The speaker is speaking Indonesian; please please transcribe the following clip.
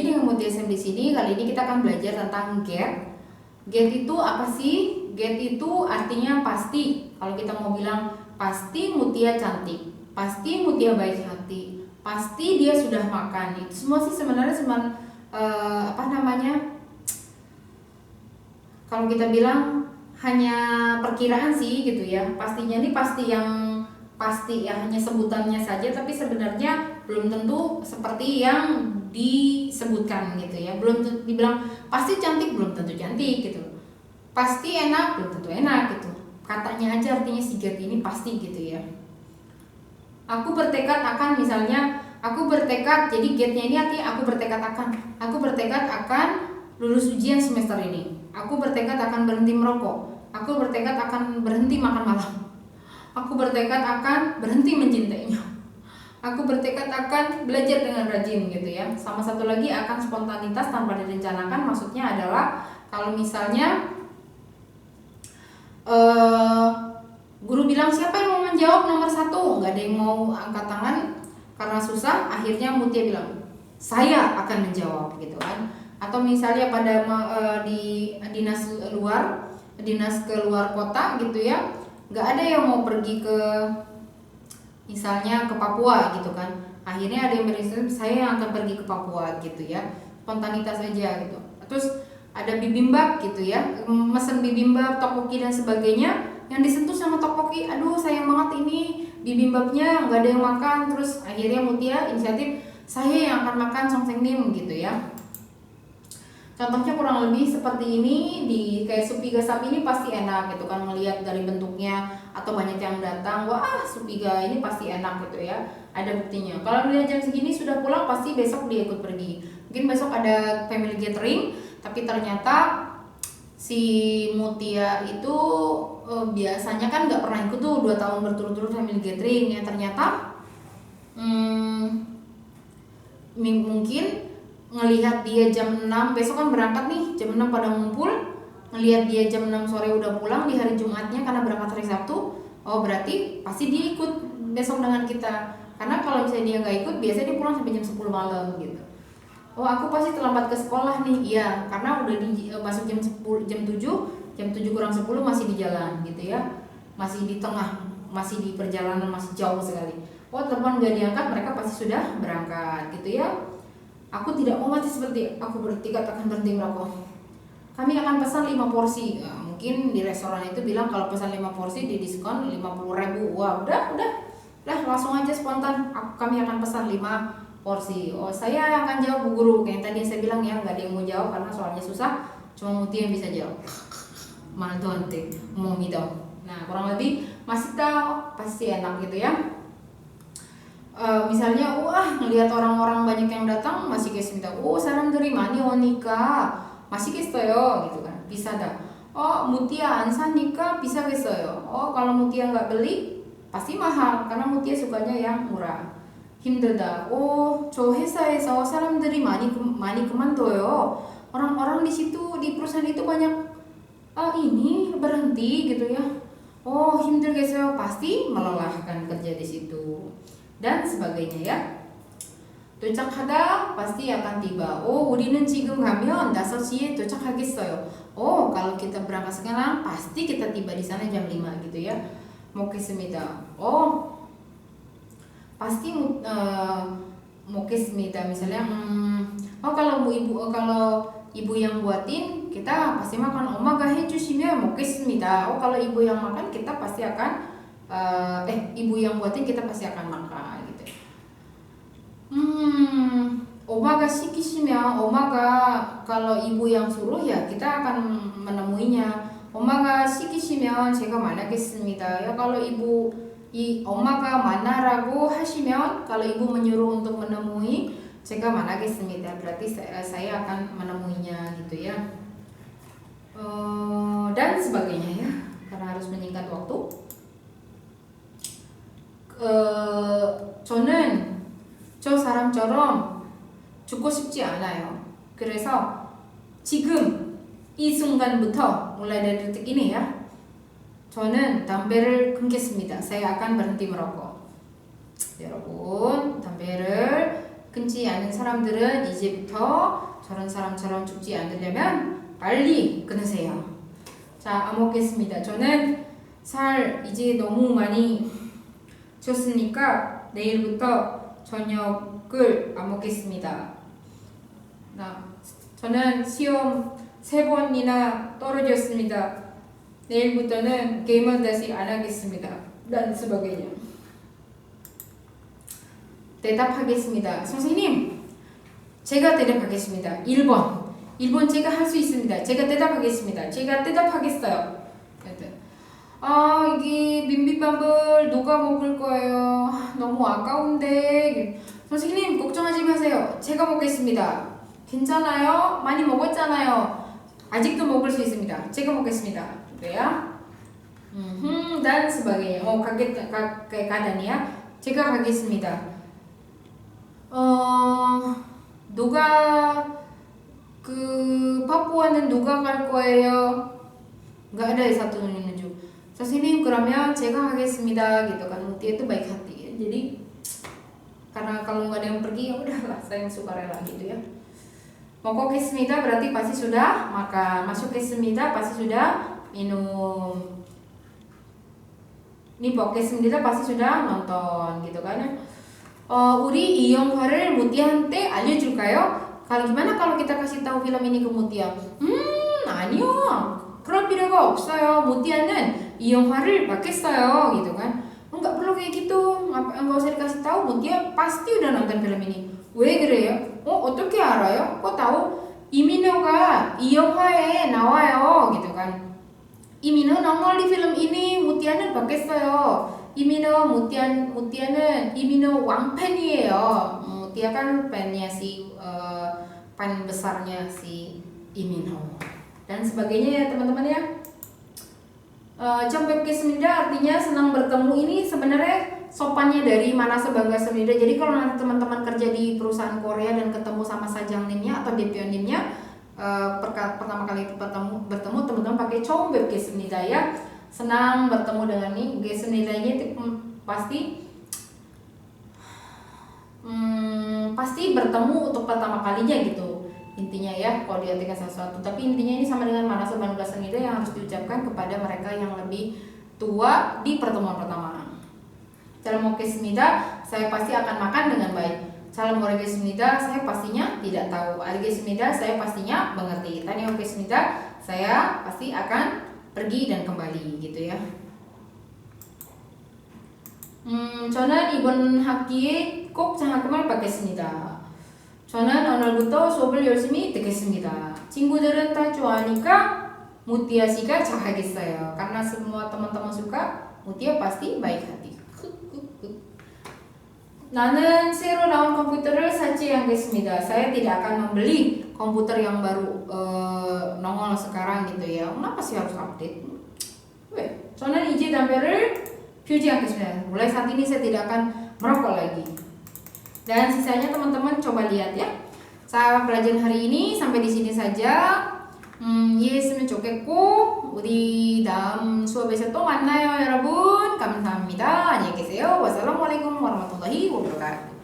lagi dengan Mutia SM di sini. Kali ini kita akan belajar tentang get. Get itu apa sih? Get itu artinya pasti. Kalau kita mau bilang pasti Mutia cantik, pasti Mutia baik hati, pasti dia sudah makan. Itu semua sih sebenarnya cuma kalau kita bilang hanya perkiraan sih gitu ya. Pastinya ini pasti ya hanya sebutannya saja, tapi sebenarnya belum tentu seperti yang disebutkan gitu ya. Belum dibilang pasti cantik, belum tentu cantik gitu. Pasti enak, belum tentu enak gitu. Katanya aja artinya si get ini pasti gitu ya. Aku bertekad akan, misalnya aku bertekad, jadi getnya ini artinya aku bertekad akan lulus ujian semester ini. Aku bertekad akan berhenti merokok. Aku bertekad akan berhenti makan malam. Aku bertekad akan berhenti mencintainya. Aku bertekad akan belajar dengan rajin gitu ya. Sama satu lagi akan spontanitas tanpa direncanakan. Maksudnya adalah kalau misalnya guru bilang siapa yang mau menjawab nomor 1, nggak ada yang mau angkat tangan karena susah. Akhirnya Mutia bilang saya akan menjawab gitu kan. Atau misalnya pada di dinas keluar kota gitu ya, nggak ada yang mau pergi ke misalnya ke Papua gitu kan. Akhirnya ada yang berinisiatif saya yang akan pergi ke Papua gitu ya. Spontanitas aja gitu. Terus ada bibimbap gitu ya, mesen bibimbap, tteokbokki dan sebagainya, yang disentuh sama tteokbokki, aduh sayang banget ini bibimbapnya nggak ada yang makan. Terus akhirnya Mutia inisiatif saya yang akan makan songsengnim gitu ya. Contohnya kurang lebih seperti ini. Di kayak Supiga Sap ini pasti enak gitu kan, melihat dari bentuknya atau banyak yang datang, wah Supiga ini pasti enak gitu ya, ada buktinya. Kalau dia jam segini sudah pulang, pasti besok dia ikut pergi. Mungkin besok ada family gathering, tapi ternyata si Mutia itu biasanya kan nggak pernah ikut tuh 2 tahun berturut-turut family gathering ya. Ternyata mungkin ngelihat dia jam 6, besok kan berangkat nih jam 6 pada ngumpul, ngelihat dia jam 6 sore udah pulang di hari Jumatnya karena berangkat hari Sabtu, oh berarti pasti dia ikut besok dengan kita. Karena kalau misalnya dia nggak ikut, biasanya dia pulang sampai jam 10 malam gitu. Oh aku pasti terlambat ke sekolah nih, iya karena udah masuk jam 10, jam 7 kurang 10 masih di jalan gitu ya, masih di tengah, masih di perjalanan, masih jauh sekali. Oh telepon nggak diangkat, mereka pasti sudah berangkat gitu ya. Aku tidak mau mati seperti aku bertekad akan berhenti merokok. Kami akan pesan 5 porsi. Nah, mungkin di restoran itu bilang kalau pesan 5 porsi di diskon 50.000. Wah, udah langsung aja spontan. Kami akan pesan 5 porsi. Oh, saya akan jawab Bu Guru. Kayak tadi saya bilang ya, nggak ada yang mau jawab karena soalnya susah. Cuma Mutia yang bisa jawab. Mana tuh nanti mau gitu. Nah, kurang lebih masih tahu pasti enak gitu ya. Misalnya wah ngelihat orang-orang banyak yang datang, masih kayak minta 사람들이 많이 오니까 맛있겠어요 gitu kan, bisa dah. Oh Mutia 안 사니까 비싸겠어요. Oh kalau Mutia nggak beli pasti mahal karena Mutia sukanya yang murah. 힘들다. Oh 저 회사에서 사람들이 많이 그만둬요. Orang-orang di situ di perusahaan itu banyak ini berhenti gitu ya. Oh 힘들겠어요, pasti melelahkan kerja di situ dan sebagainya ya. 도착하다 pasti akan tiba. Oh, 우리는 지금 가면 5시에 도착하겠어요. Oh, kalau kita berangkat sekarang pasti kita tiba di sana jam 5 gitu ya. 먹겠습니다. Oh, pasti 먹겠습니다. Misalnya kalau ibu yang buatin, kita pasti makan. 엄마가 해주시면 먹겠습니다. Oh, kalau ibu yang makan, kita pasti akan ibu yang buatin, kita pasti akan makan gitu. Omaga 시키시면, omaga kalau ibu yang suruh ya kita akan menemuinya. Omaga 시키시면 제가 만나겠습니다. Ya kalau omaga 만나라고 하시면, kalau ibu menyuruh untuk menemui, 제가 만나겠습니다. Berarti saya akan menemuinya gitu ya. Dan sebagainya ya. Karena harus menyingkat waktu. 저는 저 사람처럼 죽고 싶지 않아요. 그래서 지금 이 순간부터 mulai dari detik ini ya, 저는 담배를 끊겠습니다. Saya akan berhenti merokok. 여러분, 담배를 끊지 않은 사람들은 이제부터 저런 사람처럼 죽지 않으려면 빨리 끊으세요. 자, 안 먹겠습니다. 저는 살 이제 너무 많이 쪘으니까 내일부터 저녁을 안 먹겠습니다. 저는 시험 3번이나 떨어졌습니다. 내일부터는 게임은 다시 안 하겠습니다. dan sebagainya. 대답하겠습니다. 선생님, 제가 대답하겠습니다. 1번 제가 할 수 있습니다. 제가 대답하겠습니다. 제가 대답하겠어요. 이게 빈비밥을 누가 먹을 거예요? 너무 아까운데. 선생님, 걱정하지 마세요. 제가 먹겠습니다. 괜찮아요? 많이 먹었잖아요. 아직도 먹을 수 있습니다. 제가 먹겠습니다. 그래요? dan sebagainya. Kayak keadaannya. 제가 가겠습니다. 누가 파푸아는 누가 갈 거예요? Nggak ada satu nunjuk. 선생님, 그러면 제가 하겠습니다. gitu kan. Mutia itu baik hati. Jadi karena kalau nggak ada yang pergi, ya udahlah, saya yang sukarela gitu ya. 먹겠습니다 berarti pasti sudah makan. masuk겠습니다 pasti sudah minum. Ini 먹겠습니다 pasti sudah nonton gitu kan. 우리 이영화를 무티한테 알려줄까요? gimana kalau kita kasih tahu film ini ke Mutia? 아니요. 그럴 필요가 없어요. 무티아는 이영화를 받겠어요 gitu kan. Enggak perlu kayak gitu. Enggak usah dikasih tahu. Mutia pasti udah nonton film ini. 왜 그래요? 어떻게 알아요? kok tahu? 이민호가 이 영화에 나와요 gitu kan. 이민호 nongol di film ini. 무티아는 받겠어요. Mutia는 이민호 왕팬이에요. Mutia kan fannya fan besarnya si 이민호 dan sebagainya ya teman-teman ya. 뵙겠습니다 artinya senang bertemu. Ini sebenarnya sopannya dari mana sebangga semida. Jadi kalau nanti teman-teman kerja di perusahaan Korea dan ketemu sama sajang님nya atau depuion님nya, pertama kali bertemu teman-teman pakai 뵙겠습니다 ya. Senang bertemu dengan nih. 뵙겠습니다nya itu pasti bertemu untuk pertama kalinya gitu intinya ya, kalau diartikan sesuatu. Tapi intinya ini sama dengan mana sebangga semida yang harus diucapkan kepada mereka yang lebih tua di pertemuan pertama. 잘 먹겠습니다. Saya pasti akan makan dengan baik. 잘 모르겠습니다. Saya pastinya tidak tahu. 알겠습니다. Saya pastinya mengerti. 다녀오겠습니다. Saya pasti akan pergi dan kembali gitu ya. 저는 이번 학기에 꼭 장학금을 받겠습니다. 저는 오늘부터 수업을 열심히 듣겠습니다. 친구들은 다 좋아하니까 Mutia 씨가 잘하겠어요. karena semua teman-teman suka, Mutia pasti baik hati. 나는 새로 나온 컴퓨터를 설치하겠습니다. Saya tidak akan membeli komputer yang baru nongol sekarang gitu ya. Kenapa sih harus update? 저는 이제 담배를 피우지 않겠습니다. mulai saat ini saya tidak akan merokok lagi. Dan sisanya teman-teman coba lihat ya. Saya pelajaran hari ini sampai di sini saja. 이해했으면 좋겠고 우리 다음 수업에서 또 만나요 여러분. 감사합니다. 안녕히 계세요. wassalamualaikum warahmatullahi wabarakatuh.